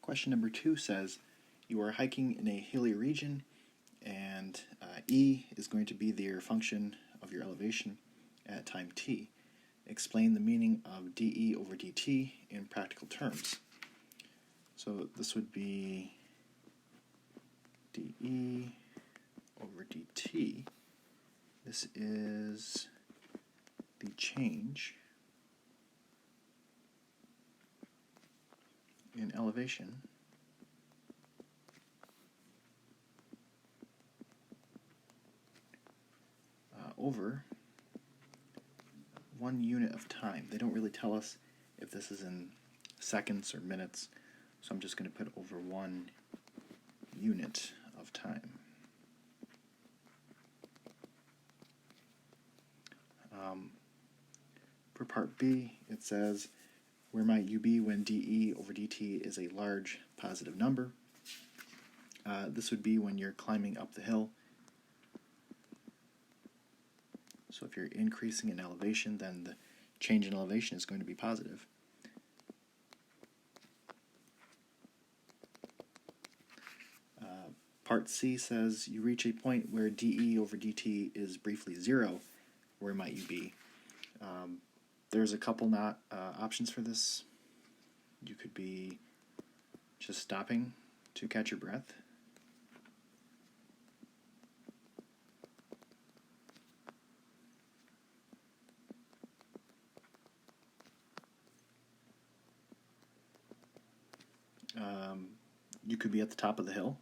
Question number 2 says, you are hiking in a hilly region, and E is going to be your function of your elevation at time t. Explain the meaning of dE over dt in practical terms. So this would be dE over dt. This is the change in elevation over 1 unit of time. They don't really tell us if this is in seconds or minutes, so I'm just going to put over 1 unit of time. For part B, it says, where might you be when dE over dt is a large positive number? This would be when you're climbing up the hill. So if you're increasing in elevation, then the change in elevation is going to be positive. Part C says you reach a point where dE over dt is briefly 0. Where might you be? There's a couple options for this. You could be just stopping to catch your breath. You could be at the top of the hill.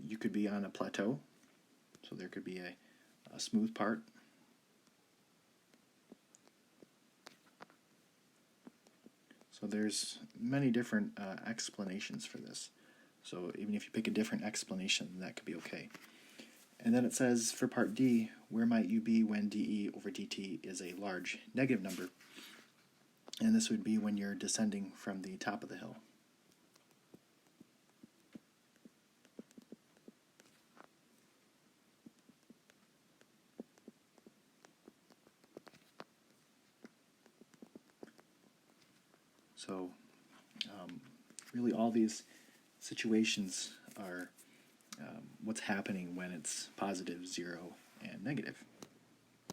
You could be on a plateau, so there could be a smooth part. So there's many different explanations for this. So even if you pick a different explanation, that could be okay. And then it says for part D, where might you be when dE over dt is a large negative number? And this would be when you're descending from the top of the hill. So really all these situations are what's happening when it's positive, 0, and negative.